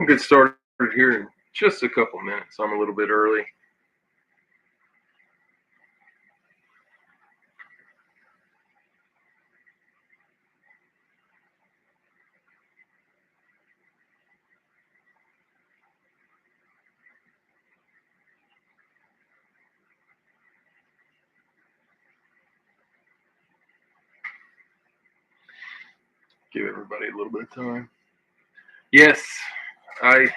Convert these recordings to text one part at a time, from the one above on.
We'll get started here in just a couple minutes. I'm a little bit early. Give everybody a little bit of time. Yes, I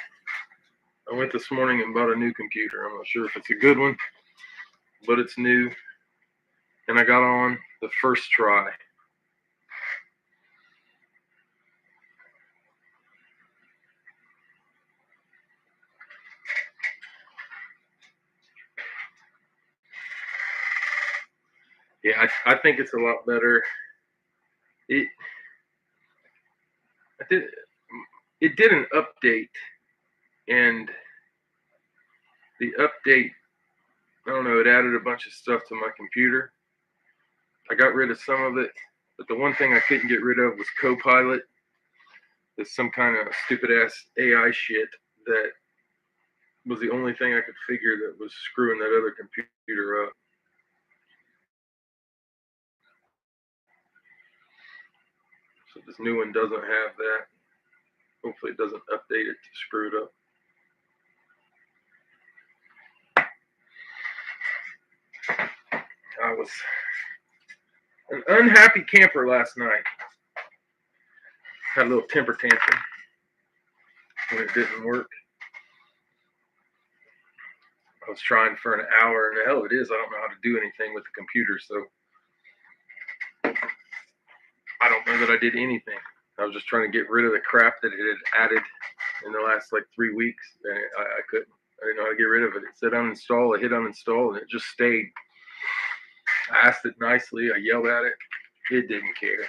went this morning and bought a new computer. I'm not sure if it's a good one, but it's new. And I got on the first try. Yeah, I think it's a lot better. It did an update, and the update, I don't know, it added a bunch of stuff to my computer. I got rid of some of it, but the one thing I couldn't get rid of was Copilot. It's some kind of stupid ass AI shit that was the only thing I could figure that was screwing that other computer up. So this new one doesn't have that. Hopefully it doesn't update it to screw it up. I was an unhappy camper last night. Had a little temper tantrum when it didn't work. I was trying for an hour, and the hell it is, I don't know how to do anything with the computer, so I don't know that I did anything. I was just trying to get rid of the crap that it had added in the last like 3 weeks, and I couldn't. I didn't know how to get rid of it. It said uninstall. I hit uninstall, and it just stayed. I asked it nicely. I yelled at it. It didn't care.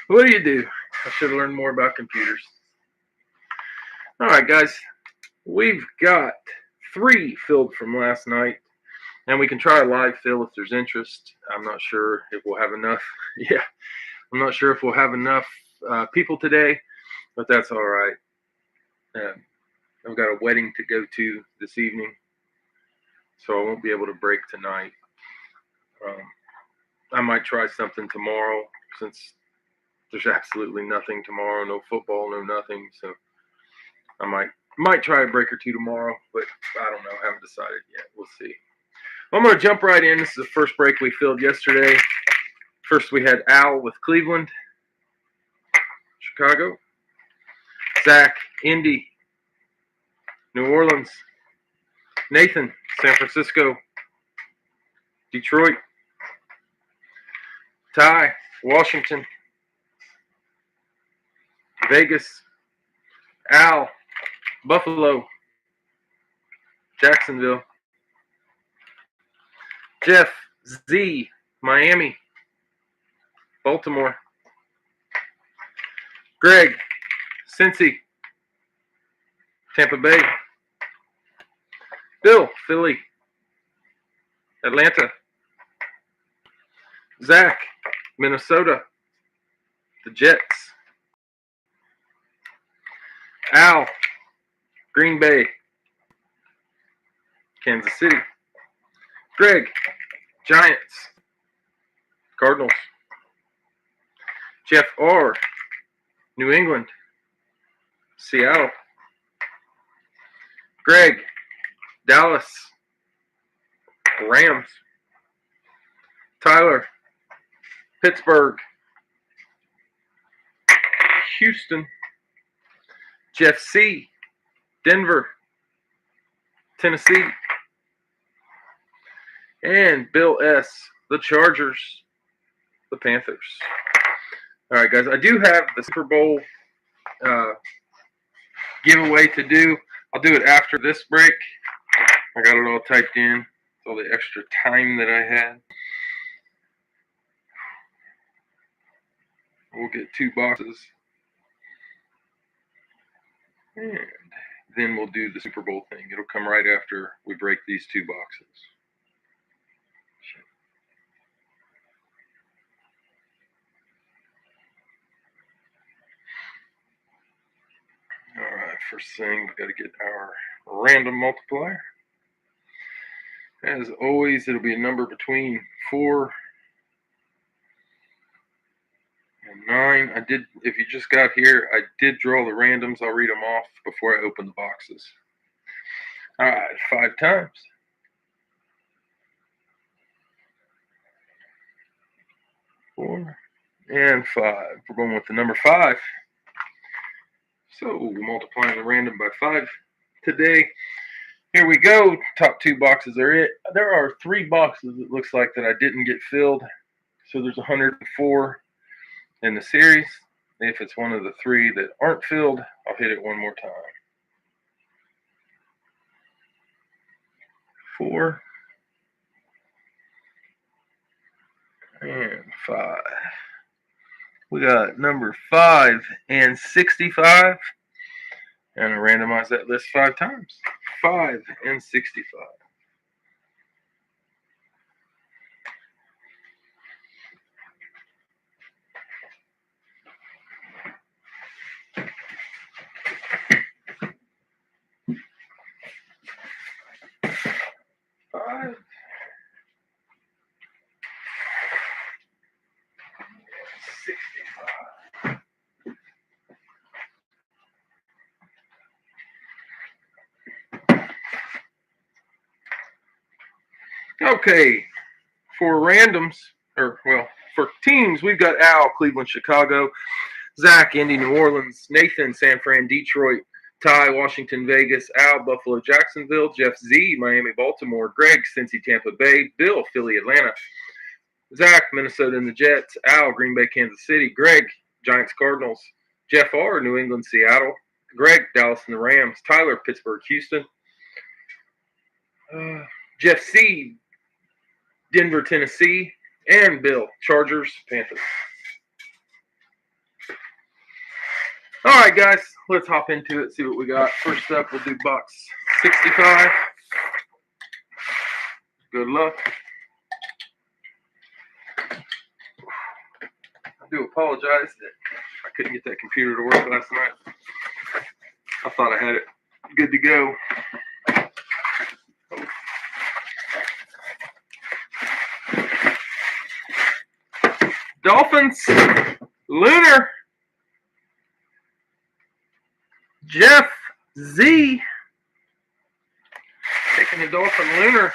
What do you do? I should have learned more about computers. All right, guys. We've got 3 filled from last night, and we can try a live fill if there's interest. I'm not sure if we'll have enough. Yeah, I'm not sure if we'll have enough people today, but that's all right. I've got a wedding to go to this evening, so I won't be able to break tonight. I might try something tomorrow since there's absolutely nothing tomorrow, no football, no nothing. So I might try a break or 2 tomorrow, but I don't know. I haven't decided yet. We'll see. I'm going to jump right in. This is the first break we filled yesterday. First, we had Al with Cleveland, Chicago, Zach, Indy, New Orleans, Nathan, San Francisco, Detroit, Ty, Washington, Vegas, Al, Buffalo, Jacksonville, Jeff, Z, Miami, Baltimore, Greg, Cincy, Tampa Bay, Bill, Philly, Atlanta, Zach, Minnesota, the Jets, Al, Green Bay, Kansas City, Greg, Giants, Cardinals, Jeff R, New England, Seattle, Greg, Dallas, Rams, Tyler, Pittsburgh, Houston, Jeff C, Denver, Tennessee, and Bill S, the Chargers, the Panthers. All right, guys, I do have the Super Bowl giveaway to do. I'll do it after this break. I got it all typed in, all the extra time that I had. We'll get 2 boxes. And then we'll do the Super Bowl thing. It'll come right after we break these 2 boxes. Alright, first thing, we've got to get our random multiplier. As always, it'll be a number between 4 and 9. If you just got here, I did draw the randoms. I'll read them off before I open the boxes. Alright, 5 times. 4 and 5. We're going with the number 5. So we're multiplying the random by 5 today. Here we go. Top 2 boxes are it. There are 3 boxes it looks like that I didn't get filled. So there's 104 in the series. If it's one of the 3 that aren't filled, I'll hit it one more time. 4 and 5. We got number 5 and 65. And I randomize that list 5 times. 5 and 65. Five. 65. Okay, for randoms, for teams, we've got Al, Cleveland, Chicago, Zach, Indy, New Orleans, Nathan, San Fran, Detroit, Ty, Washington, Vegas, Al, Buffalo, Jacksonville, Jeff Z, Miami, Baltimore, Greg, Cincy, Tampa Bay, Bill, Philly, Atlanta, Zach, Minnesota and the Jets, Al, Green Bay, Kansas City, Greg, Giants, Cardinals, Jeff R, New England, Seattle, Greg, Dallas and the Rams, Tyler, Pittsburgh, Houston, Jeff C, Denver, Tennessee, and Bill, Chargers, Panthers. All right, guys, let's hop into it, see what we got. First up, we'll do box 65. Good luck. I do apologize that I couldn't get that computer to work last night. I thought I had it good to go. Dolphins, Lunar, Jeff Z, taking the Dolphin Lunar.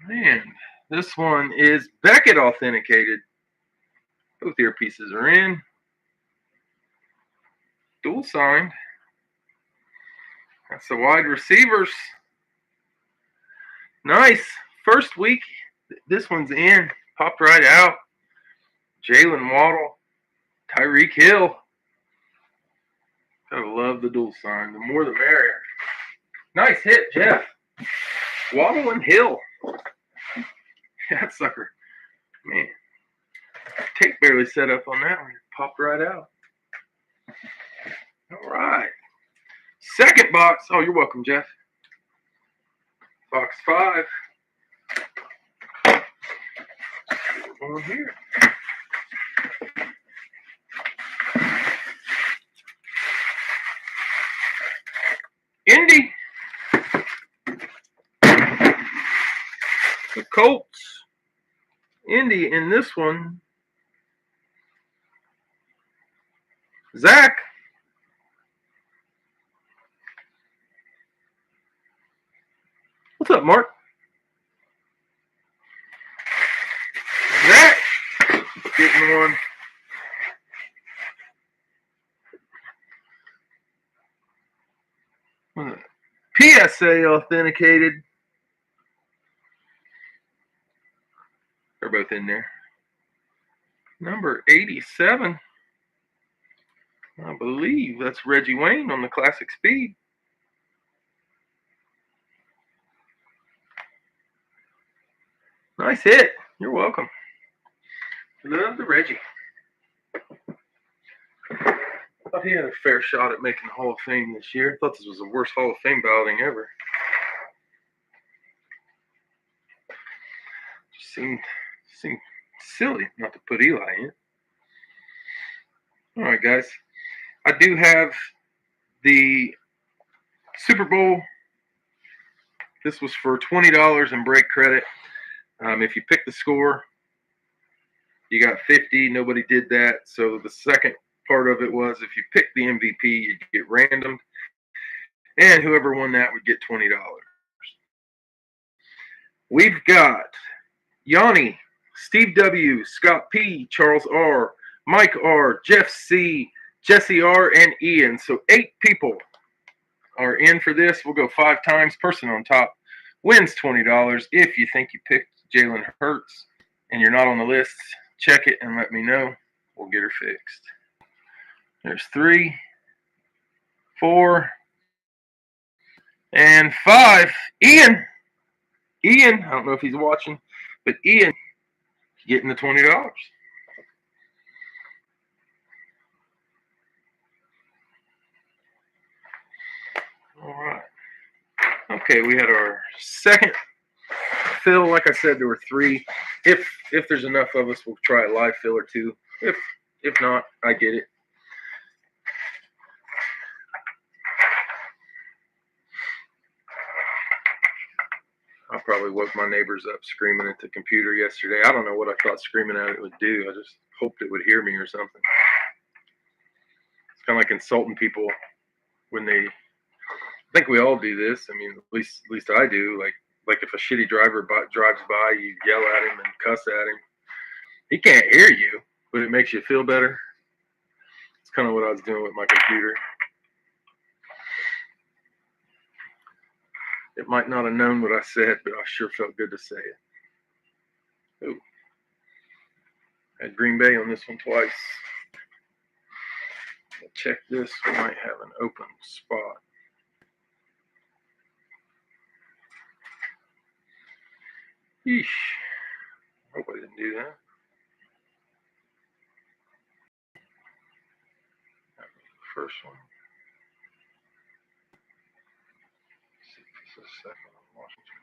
Man, this one is Beckett authenticated. Both earpieces are in. Dual signed. That's the wide receivers. Nice. First week, this one's in. Popped right out. Jalen Waddle. Tyreek Hill. Gotta love the dual sign. The more the merrier. Nice hit, Jeff. Waddle and Hill. That sucker. Man. Tape barely set up on that one. Popped right out. All right. Second box. Oh, you're welcome, Jeff. Box 5. On here. Indy. The Colts. Indy in this one. Zach. What's up, Mark? Zach getting one. PSA authenticated. They're both in there. Number 87. I believe that's Reggie Wayne on the Classic Speed. Nice hit. You're welcome. Love the Reggie. I thought he had a fair shot at making the Hall of Fame this year. I thought this was the worst Hall of Fame balloting ever. Seemed Silly not to put Eli in. All right, guys. I do have the Super Bowl. This was for $20 in break credit. If you pick the score, you got 50. Nobody did that. So the second part of it was if you pick the MVP, you get randomed. And whoever won that would get $20. We've got Yanni, Steve W., Scott P., Charles R., Mike R., Jeff C., Jesse R., and Ian. So 8 people are in for this. We'll go 5 times. Person on top wins $20. If you think you picked Jalen Hurts and you're not on the list, check it and let me know. We'll get her fixed. There's 3, 4, and 5. Ian, I don't know if he's watching, but Ian getting the $20. All right. Okay, we had our second fill. Like I said, there were 3. If there's enough of us, we'll try a live fill or 2. If not, I get it. I probably woke my neighbors up screaming at the computer yesterday. I don't know what I thought screaming at it would do. I just hoped it would hear me or something. It's kind of like insulting people when they. I think we all do this. I mean, at least I do. Like if a shitty driver drives by, you yell at him and cuss at him. He can't hear you, but it makes you feel better. It's kind of what I was doing with my computer. It might not have known what I said, but I sure felt good to say it. Ooh. Had Green Bay on this one twice. Check this. We might have an open spot. Yeesh. Hope I didn't do that. That was the first one. Let's see if this is the second one. Washington.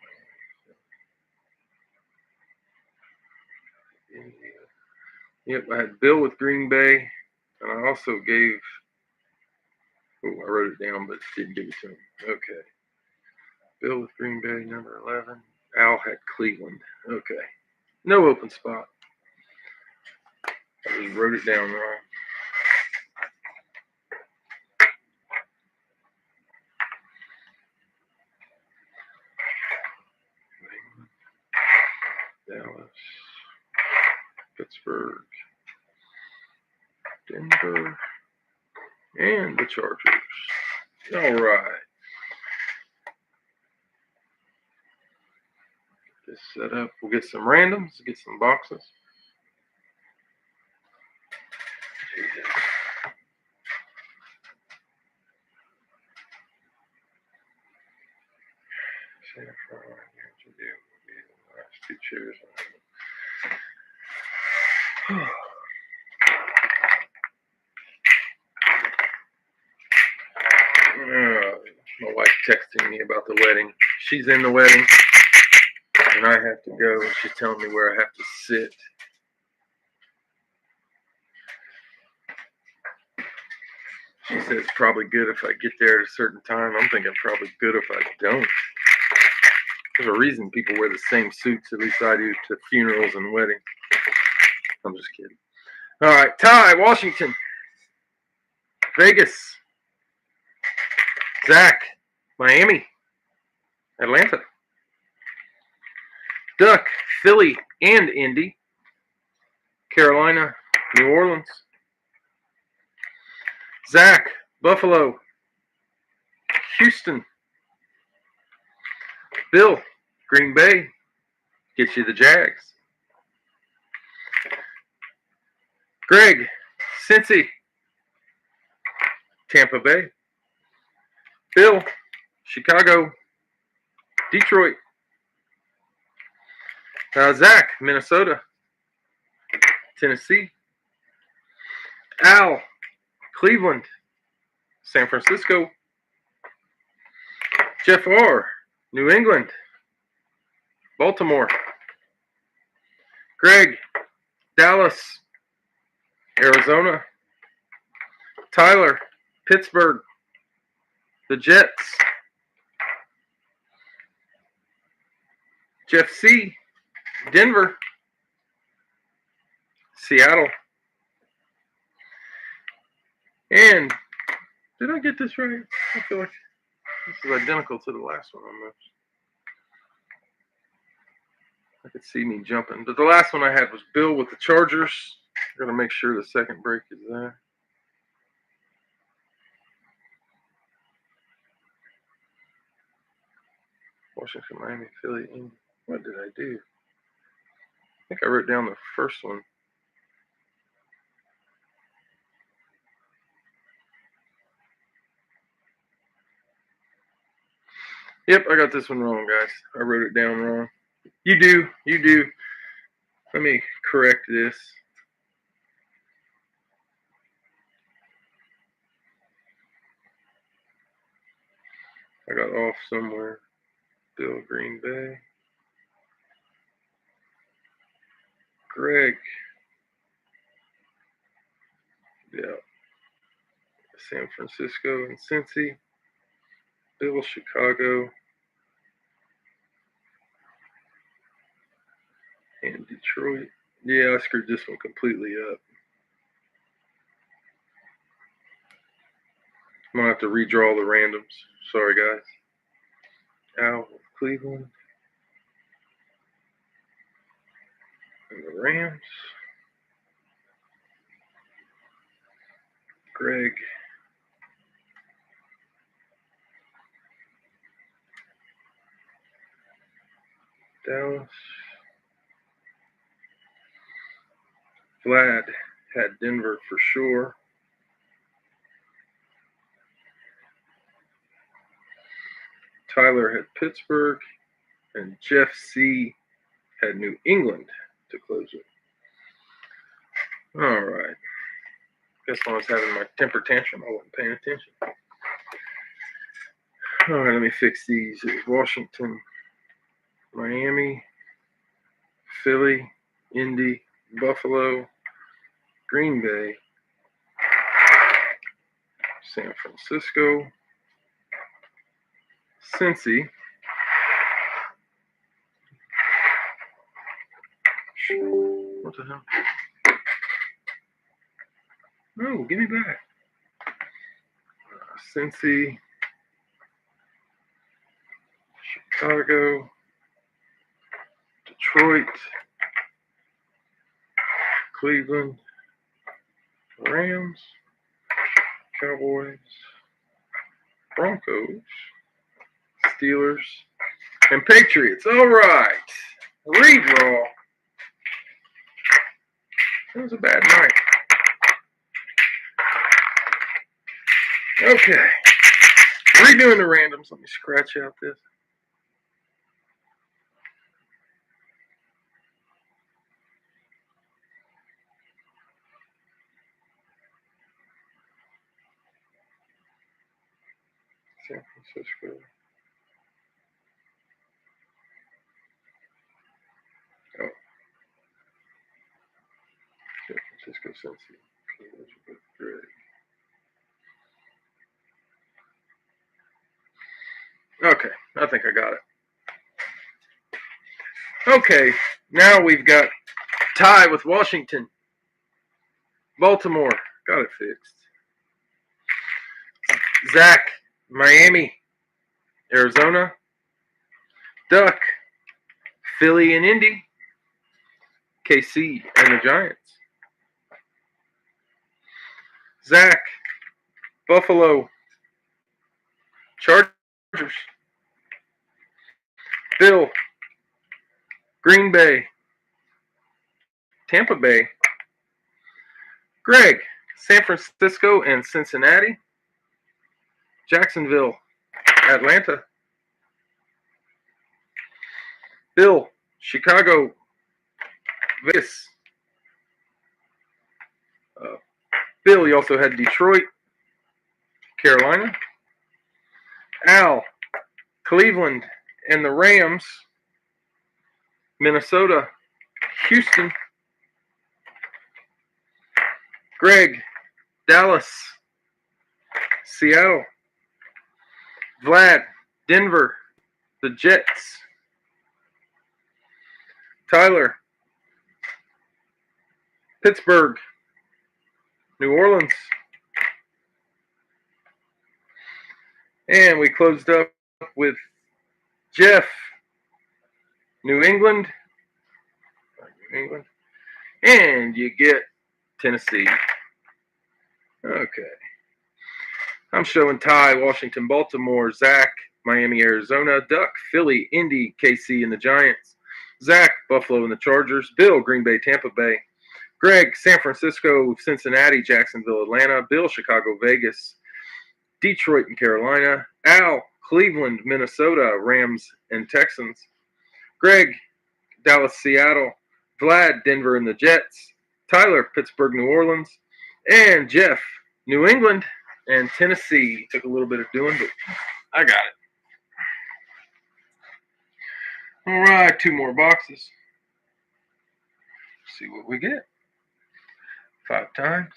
Yep, I had Bill with Green Bay, and I also gave. Oh, I wrote it down, but didn't give it to him. Okay. Bill with Green Bay, number 11. Al had Cleveland. Okay. No open spot. I just wrote it down wrong. Dallas, Pittsburgh, Denver, and the Chargers. All right. Get this set up. We'll get some randoms, get some boxes. Jesus. Last 2 chairs. My wife texting me about the wedding. She's in the wedding, and I have to go, and she's telling me where I have to sit. She said it's probably good if I get there at a certain time. I'm thinking probably good if I don't. There's a reason people wear the same suits, at least I do, to funerals and weddings. I'm just kidding. All right, Ty, Washington. Vegas. Zach, Miami. Atlanta. Duck, Philly, and Indy. Carolina, New Orleans. Zach, Buffalo. Houston. Bill, Green Bay. Gets you the Jags. Greg, Cincy. Tampa Bay. Bill, Chicago. Detroit. Zach, Minnesota. Tennessee. Al, Cleveland. San Francisco. Jeff R, New England. Baltimore. Greg, Dallas, Arizona. Tyler, Pittsburgh. The Jets. Jeff C., Denver. Seattle. And did I get this right? I feel like this is identical to the last one almost. I could see me jumping. But the last one I had was Bill with the Chargers. I'm going to make sure the second break is there. Washington, Miami, Philly. What did I do? I think I wrote down the first one. Yep, I got this one wrong, guys. I wrote it down wrong. You do. Let me correct this. I got off somewhere. Bill, Green Bay. Greg. Yeah. San Francisco and Cincy. Bill, Chicago. And Detroit. Yeah, I screwed this one completely up. I'm going to have to redraw the randoms. Sorry, guys. Al, Cleveland. And the Rams. Greg. Dallas. Vlad had Denver for sure. Tyler had Pittsburgh. And Jeff C. had New England to close it. All right. Guess when I was having my temper tantrum, I wasn't paying attention. All right, let me fix these. It was Washington, Miami, Philly, Indy, Buffalo, Green Bay, San Francisco, Cincy, what the hell? No, give me back. Cincy, Chicago, Detroit, Cleveland, Rams, Cowboys, Broncos, Steelers, and Patriots. All right. Redraw. It was a bad night. Okay. Redoing the randoms. Let me scratch out this. San Francisco. Oh. San Francisco, Cincy. Okay, I think I got it. Okay, now we've got tie with Washington. Baltimore, got it fixed. Zach, Miami, Arizona. Duck, Philly and Indy. KC and the Giants. Zach, Buffalo, Chargers. Bill, Green Bay, Tampa Bay. Greg, San Francisco and Cincinnati. Jacksonville, Atlanta. Bill, Chicago, Vegas. Bill, you also had Detroit, Carolina. Al, Cleveland and the Rams. Minnesota, Houston. Greg, Dallas, Seattle. Vlad, Denver, the Jets. Tyler, Pittsburgh, New Orleans. And we closed up with Jeff, New England. And you get Tennessee. Okay. I'm showing Ty, Washington, Baltimore, Zach, Miami, Arizona, Duck, Philly, Indy, KC, and the Giants. Zach, Buffalo and the Chargers. Bill, Green Bay, Tampa Bay. Greg, San Francisco, Cincinnati, Jacksonville, Atlanta. Bill, Chicago, Vegas. Detroit and Carolina. Al, Cleveland, Minnesota, Rams and Texans. Greg, Dallas, Seattle. Vlad, Denver and the Jets. Tyler, Pittsburgh, New Orleans. And Jeff, New England and Tennessee. Took a little bit of doing, but I got it. All right, 2 more boxes. See what we get. 5 times.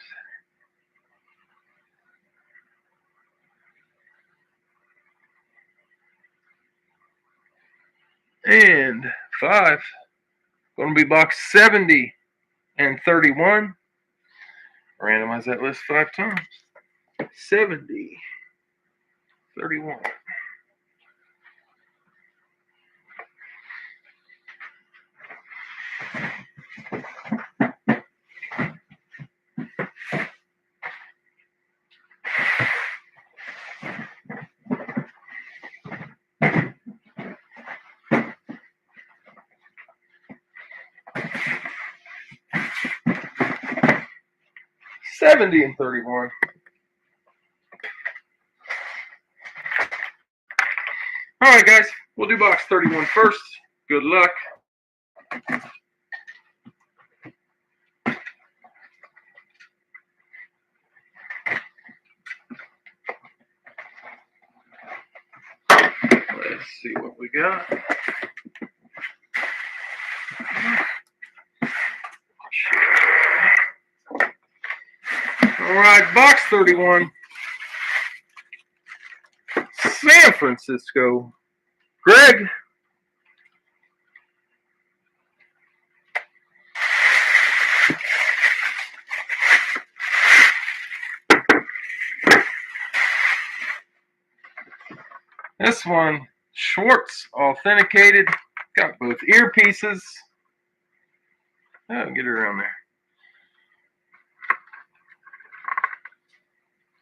And 5. Going to be box 70 and 31. Randomize that list 5 times. 70, 31. $70 and $31. All right, guys. We'll do box 31 first. Good luck. Let's see what we got. All right, box 31. San Francisco. Greg. This one, Schwartz authenticated. Got both earpieces. Oh, get it around there.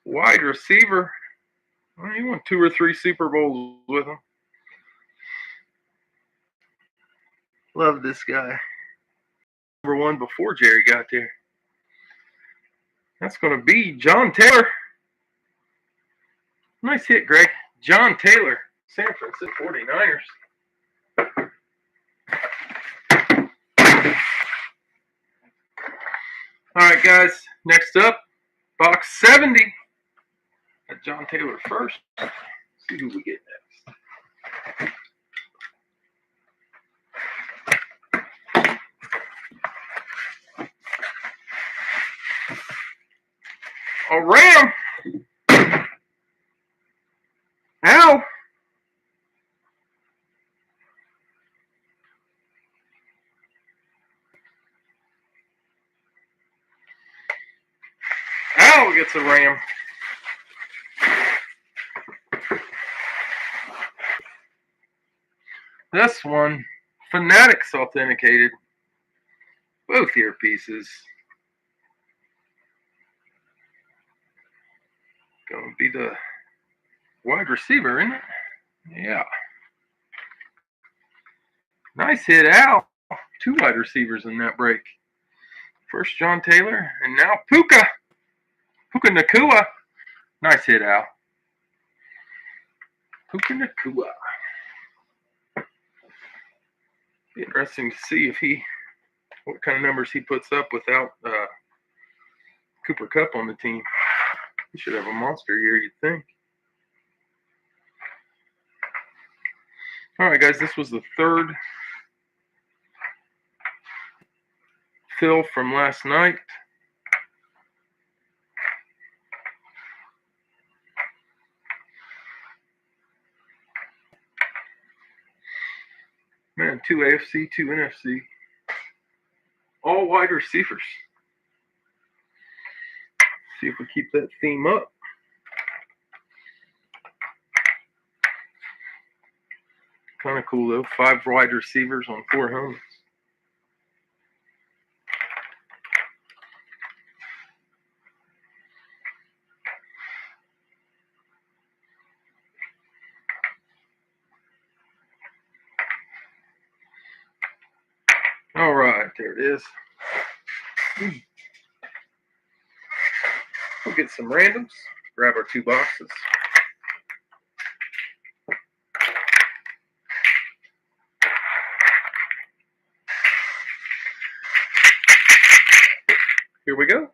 Wide receiver. Well, he won 2 or 3 Super Bowls with him. Love this guy. Number 1 before Jerry got there. That's going to be John Taylor. Nice hit, Greg. John Taylor, San Francisco 49ers. All right, guys. Next up, box 70. Got John Taylor first. Let's see who we get next. A Ram. Al. Al gets a Ram. This one, Fanatics authenticated. Both earpieces. Going to be the wide receiver, isn't it? Yeah. Nice hit, Al. 2 wide receivers in that break. First John Taylor, and now Puka. Puka Nacua. Nice hit, Al. Puka Nacua. Interesting to see if what kind of numbers he puts up without Cooper Kupp on the team. He should have a monster year, you'd think. All right, guys, this was the 3rd fill from last night. Man, 2 AFC, 2 NFC. All wide receivers. See if we keep that theme up. Kind of cool though. 5 wide receivers on 4 helmets. All right, there it is. We'll get some randoms. Grab our 2 boxes. Here we go.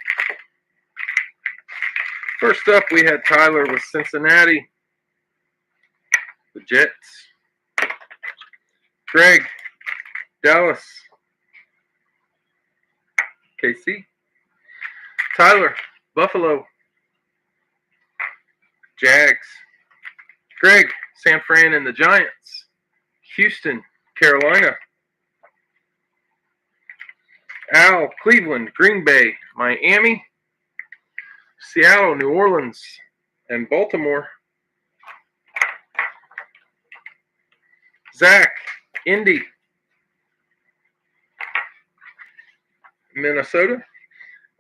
First up, we had Tyler with Cincinnati, the Jets. Greg, Dallas, KC. Tyler, Buffalo, Jags. Greg, San Fran and the Giants. Houston, Carolina. Al, Cleveland, Green Bay, Miami. Seattle, New Orleans, and Baltimore. Zach, Indy, Minnesota.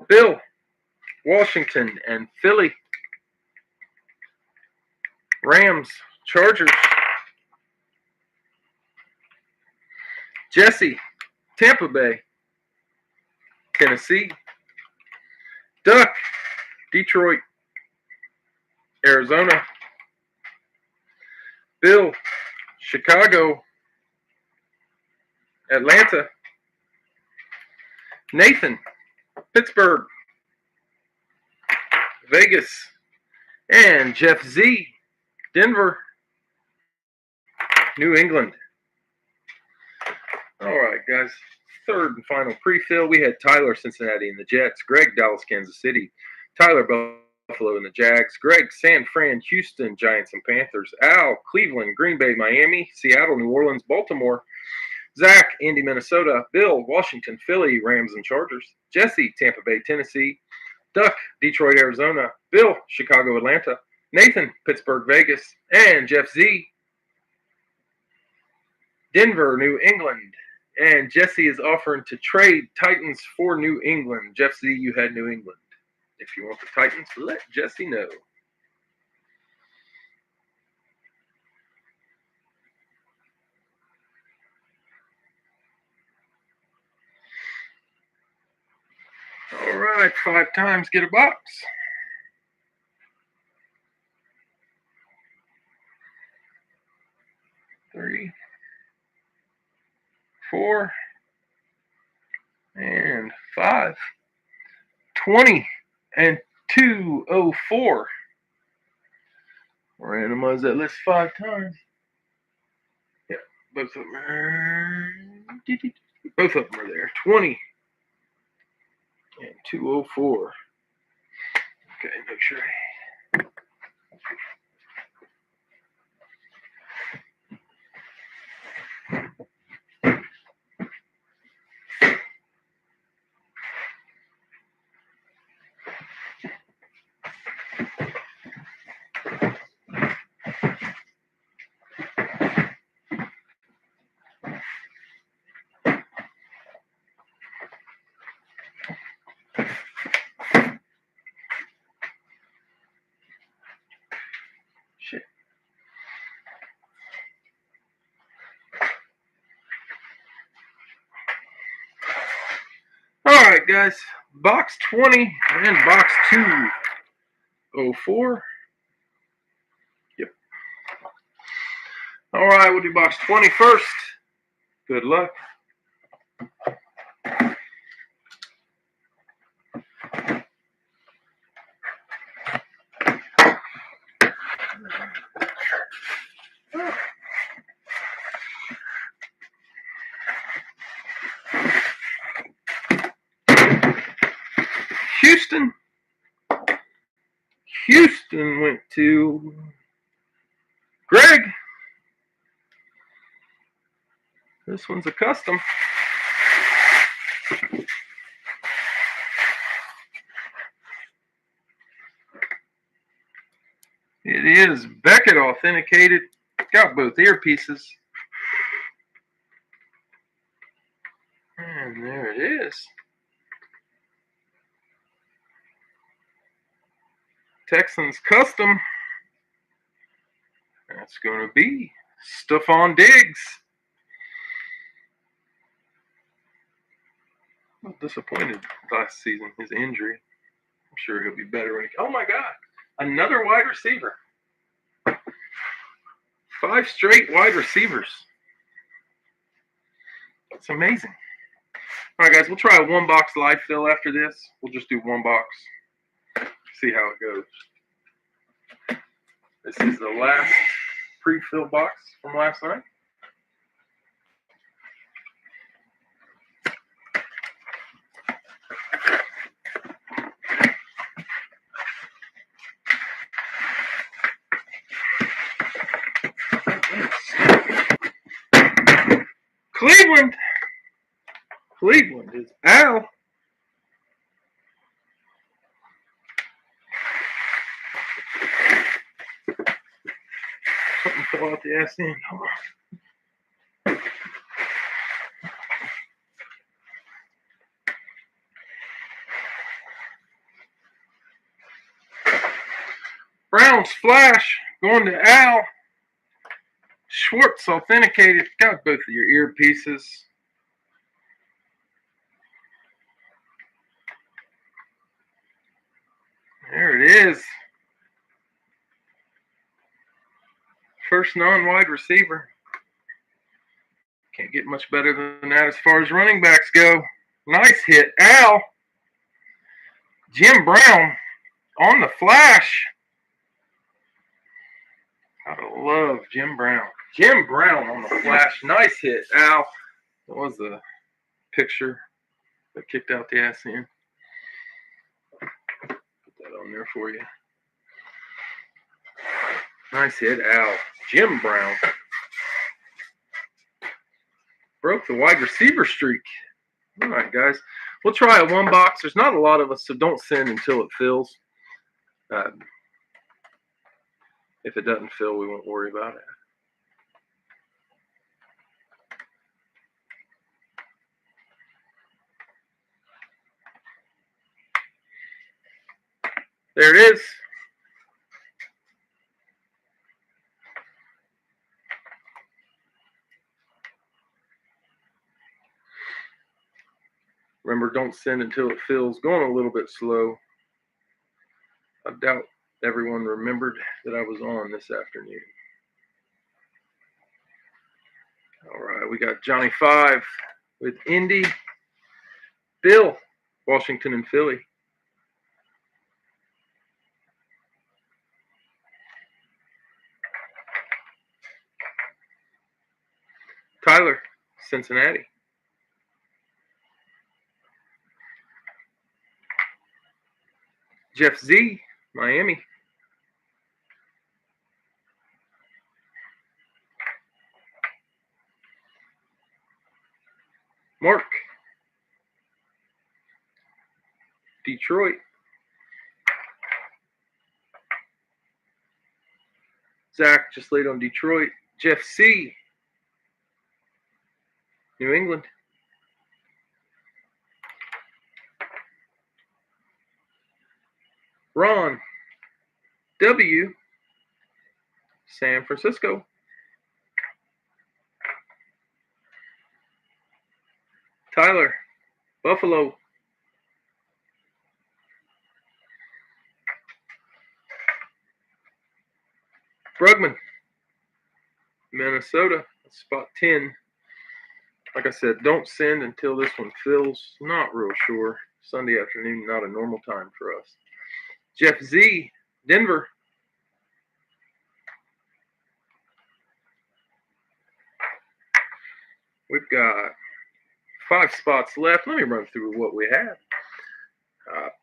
Bill, Washington, and Philly. Rams, Chargers. Jesse, Tampa Bay, Tennessee. Duck, Detroit, Arizona. Bill, Chicago, Atlanta. Nathan, Pittsburgh, Vegas. And Jeff Z, Denver, New England. All right, guys. Third and final pre-fill. We had Tyler, Cincinnati and the Jets. Greg, Dallas, Kansas City. Tyler, Buffalo and the Jags. Greg, San Fran, Houston, Giants and Panthers. Al, Cleveland, Green Bay, Miami. Seattle, New Orleans, Baltimore. Zach, Indy, Minnesota. Bill, Washington, Philly, Rams and Chargers. Jesse, Tampa Bay, Tennessee. Duck, Detroit, Arizona. Bill, Chicago, Atlanta. Nathan, Pittsburgh, Vegas. And Jeff Z, Denver, New England. And Jesse is offering to trade Titans for New England. Jeff Z, you had New England. If you want the Titans, let Jesse know. All right, 5 times, get a box. 3, 4, and 5. 20 and 204. Randomize that list 5 times. Yep, both of them are there. 20 and 204. Okay, make sure. Shit. All right, guys. Box 20 and box 204. Yep. All right, we'll do box 20 first. Good luck. Houston went to Greg. This one's a custom. It is Beckett authenticated. Got both earpieces. And there it is. Texans custom. That's going to be Stefon Diggs. I was disappointed last season, his injury. I'm sure he'll be better when he. Oh my God. Another wide receiver. 5 straight wide receivers. That's amazing. All right, guys, we'll try a 1-box live fill after this. We'll just do 1 box. See how it goes. This is the last pre-fill box from last night. Cleveland is Al. Something fell out the ass end. Hold on. Browns flash going to Al. Schwartz authenticated. Got both of your earpieces. There it is. First non-wide receiver. Can't get much better than that as far as running backs go. Nice hit, Al. Jim Brown on the flash. Gotta love Jim Brown. Jim Brown on the flash. Nice hit, Al. That was a picture that kicked out the ass end. Put that on there for you. Nice hit, Al. Jim Brown. Broke the wide receiver streak. All right, guys. We'll try a 1 box. There's not a lot of us, so don't send until it fills. If it doesn't fill, we won't worry about it. There it is. Remember, don't send until it fills. Going a little bit slow. I doubt everyone remembered that I was on this afternoon. All right, we got Johnny 5 with Indy. Bill, Washington and Philly. Tyler, Cincinnati. Jeff Z, Miami. Mark, Detroit. Zach just laid on Detroit. Jeff C, New England. Ron W, San Francisco. Tyler, Buffalo. Brugman, Minnesota, spot 10. Like I said, don't send until this one fills. Not real sure. Sunday afternoon, not a normal time for us. Jeff Z, Denver. We've got 5 spots left. Let me run through what we have.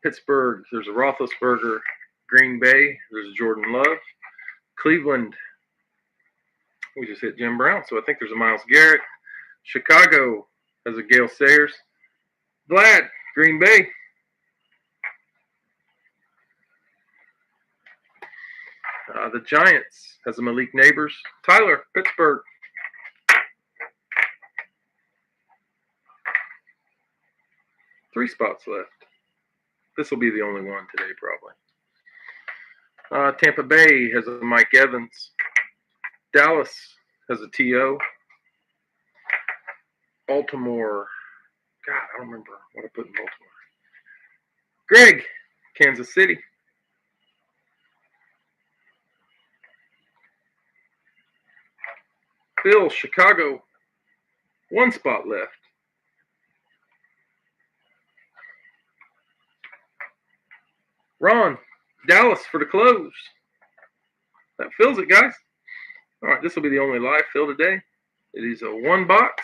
Pittsburgh, there's a Roethlisberger. Green Bay, there's a Jordan Love. Cleveland, we just hit Jim Brown, so I think there's a Myles Garrett. Chicago has a Gale Sayers. Vlad, Green Bay. The Giants has a Malik Neighbors. Tyler, Pittsburgh. Three spots left. This will be the only one today, probably. Tampa Bay has a Mike Evans. Dallas has a T.O. Baltimore. God, I don't remember what I put in Baltimore. Greg, Kansas City. Bill, Chicago. One spot left. Ron, Dallas for the close. That fills it, guys. All right, this will be the only live fill today. It is a one box.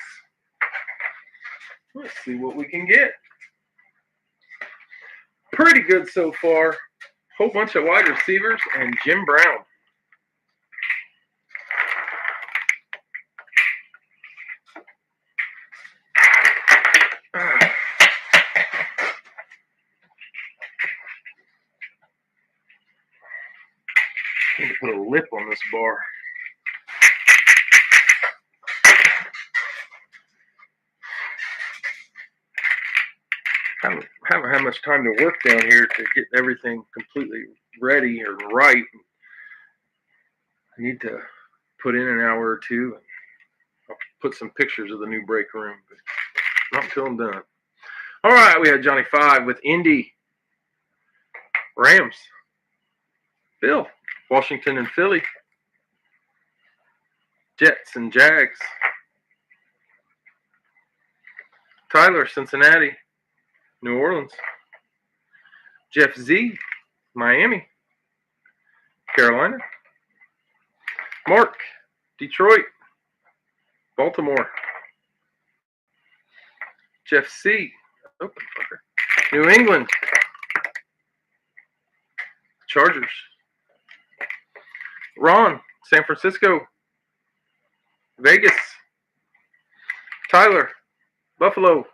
Let's see what we can get. Pretty good so far. Whole bunch of wide receivers and Jim Brown. Need to put a lip on this bar. I haven't had much time to work down here to get everything completely ready or right. I need to put in an hour or two. I'll put some pictures of the new break room, but not until I'm done. All right, we had Johnny 5 with Indy, Rams, Bill, Washington and Philly, Jets and Jags, Tyler, Cincinnati, New Orleans, Jeff Z, Miami, Carolina, Mark, Detroit, Baltimore, Jeff C, New England, Chargers, Ron, San Francisco, Vegas, Tyler, Buffalo,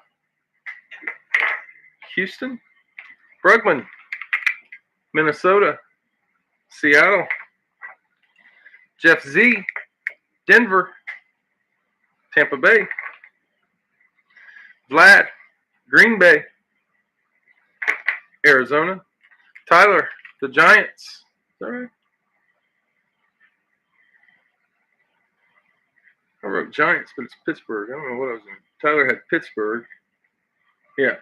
Houston, Brugman, Minnesota, Seattle, Jeff Z, Denver, Tampa Bay, Vlad, Green Bay, Arizona, Tyler, the Giants. Is that right? I wrote Giants, but it's Pittsburgh. I don't know what I was doing. Tyler had Pittsburgh. Yeah.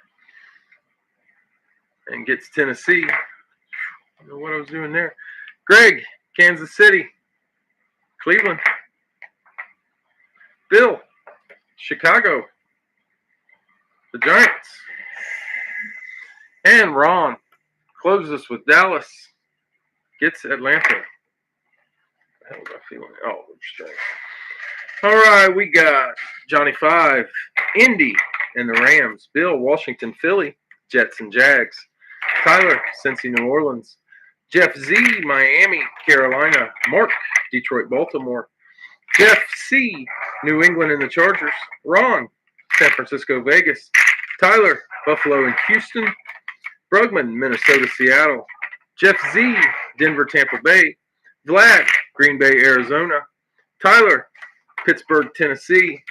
And gets Tennessee. I don't know what I was doing there. Greg, Kansas City, Cleveland, Bill, Chicago, the Giants, and Ron closes us with Dallas, gets Atlanta. What the hell was I feeling? Oh, interesting. All right, we got Johnny 5, Indy, and the Rams. Bill, Washington, Philly, Jets and Jags. Tyler, Cincy, New Orleans. Jeff Z, Miami, Carolina. Mark, Detroit, Baltimore. Jeff C, New England and the Chargers. Ron, San Francisco, Vegas. Tyler, Buffalo and Houston. Brugman, Minnesota, Seattle. Jeff Z, Denver, Tampa Bay. Vlad, Green Bay, Arizona. Tyler, Pittsburgh, Tennessee.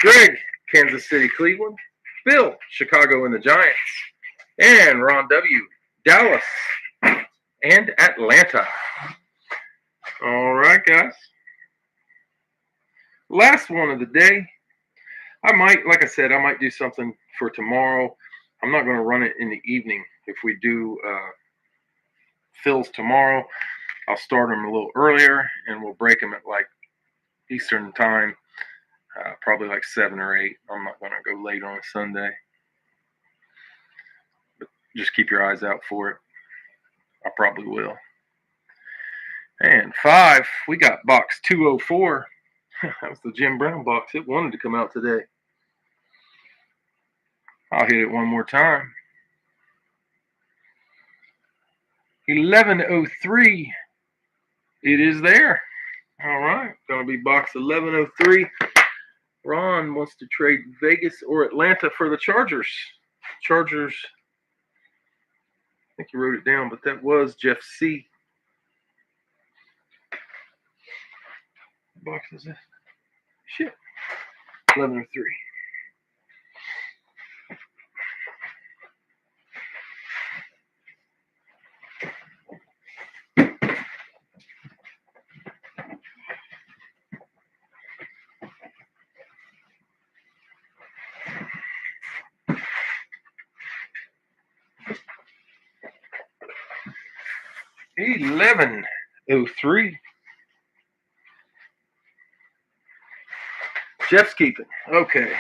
Greg, Kansas City, Cleveland. Bill, Chicago and the Giants. And Ron W, Dallas and Atlanta. All right, guys. Last one of the day. I might, like I said, I might do something for tomorrow. I'm not going to run it in the evening. If we do fills tomorrow, I'll start them a little earlier, and we'll break them at like Eastern time, probably like 7 or 8. I'm not going to go late on a Sunday. But just keep your eyes out for it. I probably will. And 5, we got box 204. That was the Jim Brown box. It wanted to come out today. I'll hit it one more time. 1103. It is there. All right. Going to be box 1103. Ron wants to trade Vegas or Atlanta for the Chargers. Chargers. I think he wrote it down, but that was Jeff C. What box is this? Shit. 1103. $11.03. Jeff's keeping. Okay.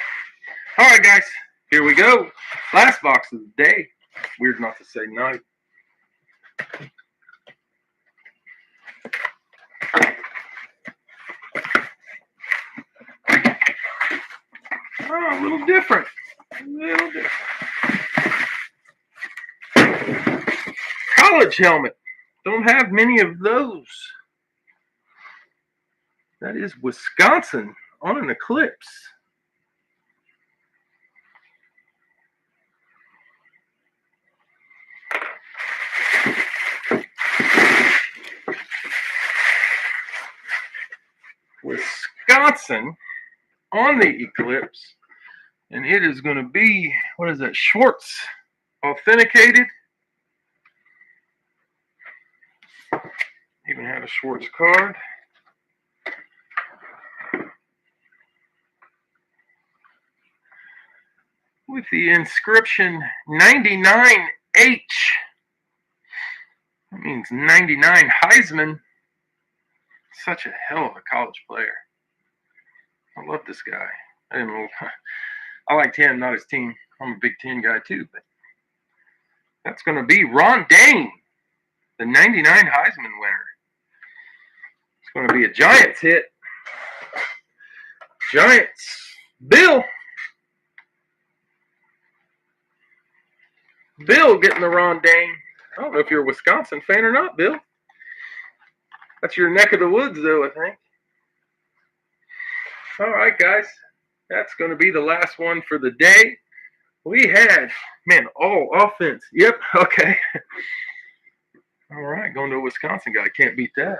All right, guys. Here we go. Last box of the day. Weird not to say night. Oh, a little different. A little different. College helmet. Don't have many of those. That is Wisconsin on an eclipse. Wisconsin on the eclipse. And it is going to be, what is that, Schwartz authenticated. Even had a Schwartz card. With the inscription 99H. That means 99 Heisman. Such a hell of a college player. I love this guy. I like 10, not his team. I'm a Big Ten guy too, but that's going to be Ron Dayne, the 99 Heisman winner. It's going to be a Giants hit. Giants. Bill getting the Ron Dayne. I don't know if you're a Wisconsin fan or not, Bill. That's your neck of the woods, though, I think. All right, guys. That's going to be the last one for the day. We had, man, all offense. Yep, okay. All right, going to a Wisconsin guy. Can't beat that.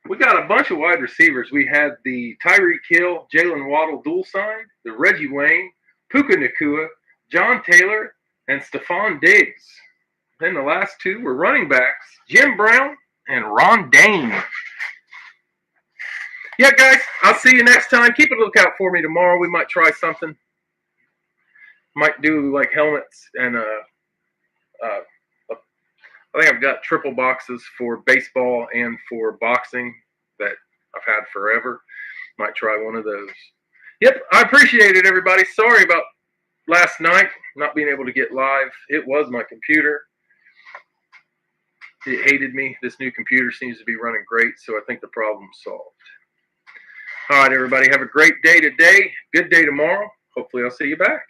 We got a bunch of wide receivers. We had the Tyreek Hill, Jalen Waddle dual sign, the Reggie Wayne, Puka Nacua, John Taylor, and Stephon Diggs. Then the last two were running backs, Jim Brown and Ron Dayne. Yeah, guys, I'll see you next time. Keep a lookout for me tomorrow. We might try something. Might do like helmets and I think I've got triple boxes for baseball and for boxing that I've had forever. Might try one of those. Yep, I appreciate it, everybody. Sorry about last night not being able to get live. It was my computer. It hated me. This new computer seems to be running great, so I think the problem's solved. All right, everybody, have a great day today. Good day tomorrow. Hopefully I'll see you back.